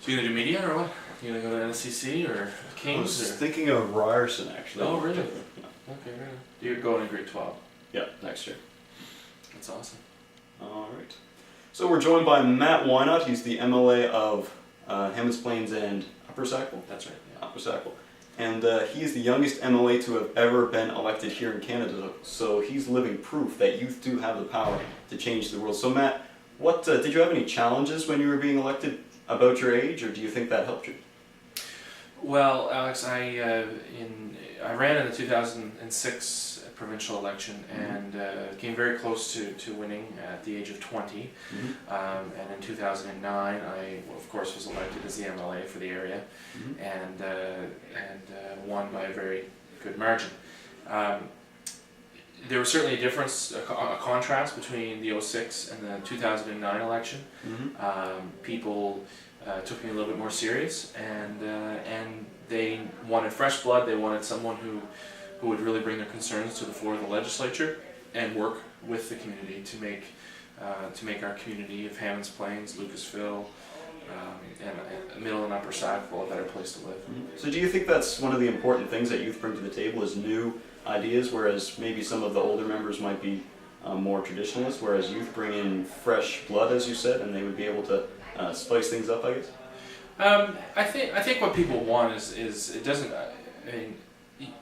You gonna do media or what? You gonna go to NSCC or Kings? I was or? thinking of Ryerson actually. Oh, really? Yeah. Okay, right. You're going in grade 12. Yeah, next year. That's awesome. All right. So we're joined by Matt Whynott. He's the MLA of Hammonds Plains and Upper Sackville. That's right. Yeah. Upper Sackville. And he is the youngest MLA to have ever been elected here in Canada. So he's living proof that youth do have the power to change the world. So Matt, what did you have any challenges when you were being elected about your age, or do you think that helped you? Well, Alex, I ran in the 2006 provincial election and came very close to winning at the age of 20. And in 2009, I of course was elected as the MLA for the area, and won by a very good margin. There was certainly a difference, a contrast between the 06 and the 2009 election. People took me a little bit more serious, and they wanted fresh blood. They wanted someone who would really bring their concerns to the floor of the legislature and work with the community to make our community of Hammonds Plains, Lucasville, and Middle and Upper Sackville a better place to live. So do you think that's one of the important things that youth bring to the table is new ideas, whereas maybe some of the older members might be more traditionalist, whereas youth bring in fresh blood, as you said, and they would be able to spice things up, I guess? I think what people want is it doesn't. I mean,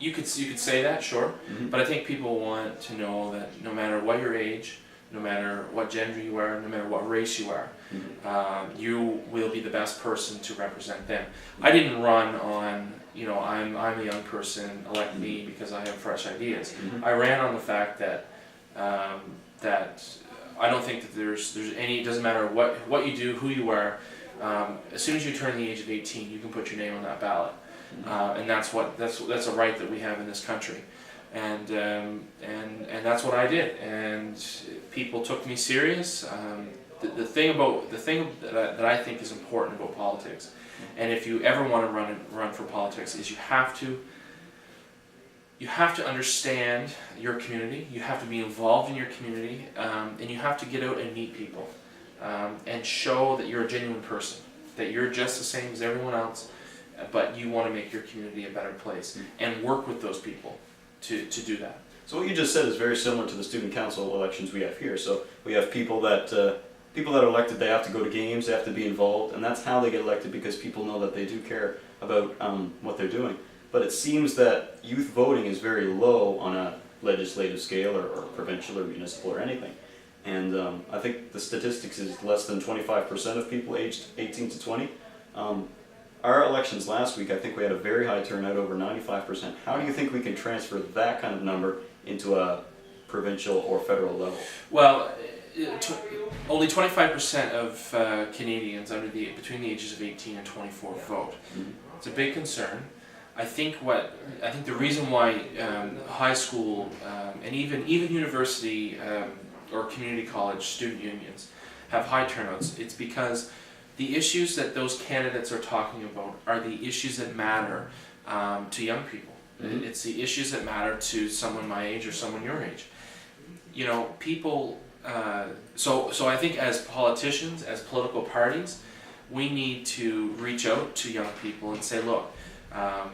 you could say that, sure, but I think people want to know that no matter what your age, no matter what gender you are, no matter what race you are, you will be the best person to represent them. I didn't run on, I'm a young person, elect me because I have fresh ideas. I ran on the fact that I don't think that there's any. It doesn't matter what you do, who you are. As soon as you turn the age of 18, you can put your name on that ballot, and that's a right that we have in this country, and that's what I did, and people took me serious. The thing that I think is important about politics, and if you ever want to run for politics, is you have to understand your community, you have to be involved in your community, and you have to get out and meet people, and show that you're a genuine person, that you're just the same as everyone else, but you want to make your community a better place, and work with those people to do that. So what you just said is very similar to the student council elections we have here. So we have people that are elected, they have to go to games, they have to be involved, and that's how they get elected, because people know that they do care about what they're doing. But it seems that youth voting is very low on a legislative scale or provincial or municipal or anything. And I think the statistics is less than 25% of people aged 18 to 20. Our elections last week, I think we had a very high turnout, over 95%. How do you think we can transfer that kind of number into a provincial or federal level? Well, only 25% of Canadians between the ages of 18 and 24 vote. It's a big concern. I think the reason why high school and even university or community college student unions have high turnouts, it's because the issues that those candidates are talking about are the issues that matter to young people. It's the issues that matter to someone my age or someone your age. People. So I think as politicians, as political parties, we need to reach out to young people and say, look, how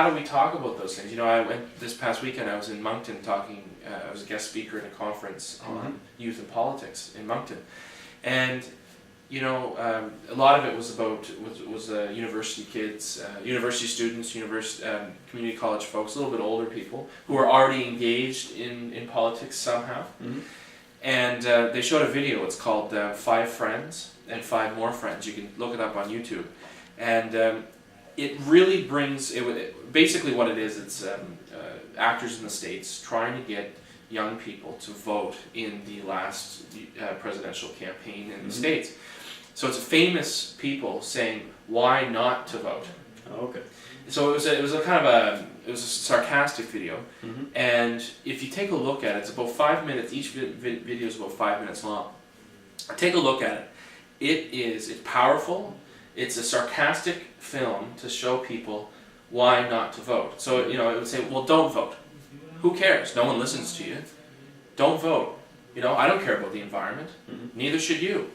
do we talk about those things? I went this past weekend. I was in Moncton talking. I was a guest speaker at a conference on youth and politics in Moncton, and a lot of it was about university kids, university students, community college folks, a little bit older people who are already engaged in politics somehow. And they showed a video. It's called 5 Friends and 5 More Friends. You can look it up on YouTube, and it really brings basically what it is. It's actors in the States trying to get young people to vote in the last presidential campaign in the States. So it's famous people saying why not to vote. Oh, okay. So it was a sarcastic video, and if you take a look at it, it's about 5 minutes. Each video is about 5 minutes long. Take a look at it. It's powerful. It's a sarcastic film to show people why not to vote. So it would say, well, don't vote. Who cares? No one listens to you. Don't vote. I don't care about the environment. Neither should you.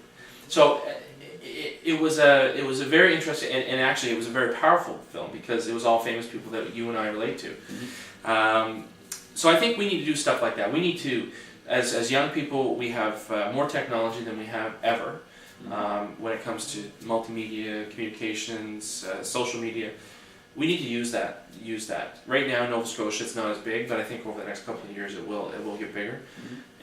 So it was a very interesting, and actually it was a very powerful film because it was all famous people that you and I relate to. So I think we need to do stuff like that. We need to, as young people, we have more technology than we have ever when it comes to multimedia, communications, social media. We need to use that. Right now in Nova Scotia it's not as big, but I think over the next couple of years it will get bigger.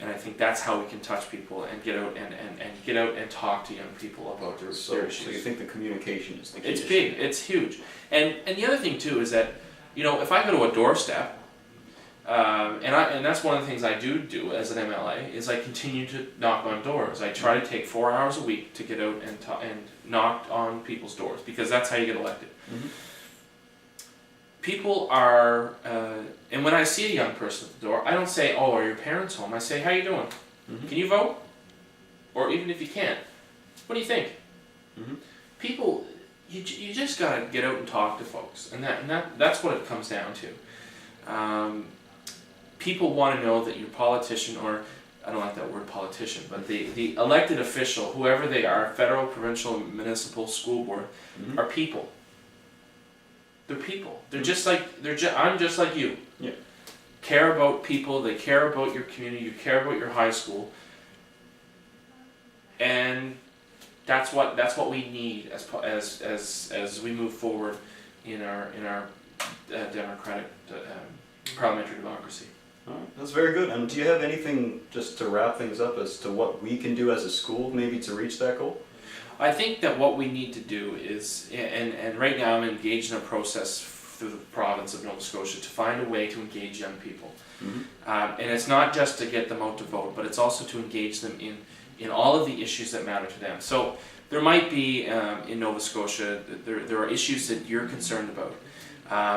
And I think that's how we can touch people and get out and talk to young people about their issues. So you think the communication is the key? It's big, it's huge. And the other thing too is that, if I go to a doorstep, and that's one of the things I do as an MLA, is I continue to knock on doors. I try to take 4 hours a week to get out and knock on people's doors, because that's how you get elected. People are, and when I see a young person at the door, I don't say, "Oh, are your parents home?" I say, "How you doing? Can you vote?" Or even if you can't, "What do you think?" People, you just gotta get out and talk to folks, and that's what it comes down to. People want to know that your politician, or I don't like that word politician, but the elected official, whoever they are, federal, provincial, municipal, school board, are people. They're people. They're just like I'm just like you. Yeah. Care about people. They care about your community. You care about your high school. And that's what we need as we move forward in our democratic parliamentary democracy. All right, that's very good. And do you have anything, just to wrap things up, as to what we can do as a school maybe to reach that goal? I think that what we need to do is, and right now I'm engaged in a process through the province of Nova Scotia to find a way to engage young people. And it's not just to get them out to vote, but it's also to engage them in all of the issues that matter to them. So there might be, in Nova Scotia, there are issues that you're concerned about.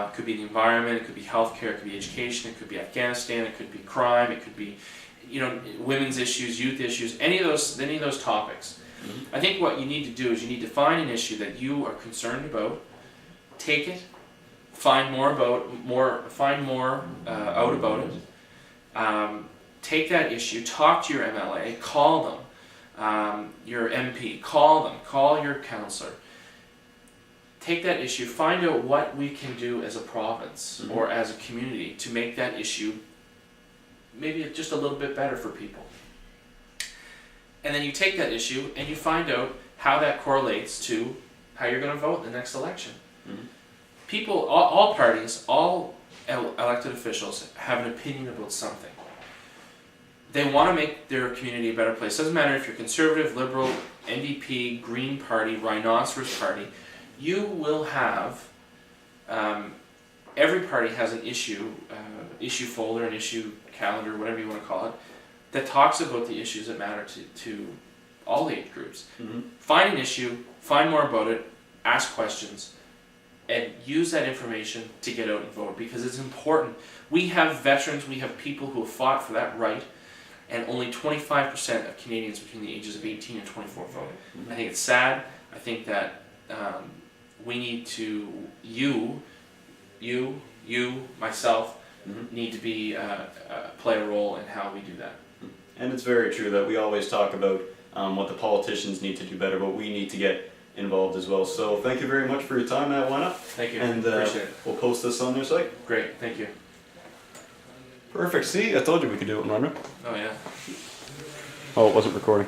It could be the environment, it could be healthcare, it could be education, it could be Afghanistan, it could be crime, it could be, women's issues, youth issues, any of those topics. I think what you need to do is you need to find an issue that you are concerned about, take it, find more out about it, take that issue, talk to your MLA, call them, your MP, call your councillor. Take that issue, find out what we can do as a province or as a community to make that issue maybe just a little bit better for people. And then you take that issue and you find out how that correlates to how you're going to vote in the next election. People, all parties, all elected officials have an opinion about something. They want to make their community a better place. Doesn't matter if you're conservative, liberal, NDP, Green Party, Rhinoceros Party. You will have, every party has an issue folder, an issue calendar, whatever you want to call it, that talks about the issues that matter to all age groups. Find an issue, find more about it, ask questions, and use that information to get out and vote, because it's important. We have veterans, we have people who have fought for that right, and only 25% of Canadians between the ages of 18 and 24 vote. I think it's sad. I think that we need to, myself, need to be play a role in how we do that. And it's very true that we always talk about what the politicians need to do better, but we need to get involved as well. So thank you very much for your time, Whynott. Thank you. And appreciate it. We'll post this on their site. Great, thank you. Perfect. See, I told you we could do it in Runner. Oh yeah. Oh, it wasn't recording.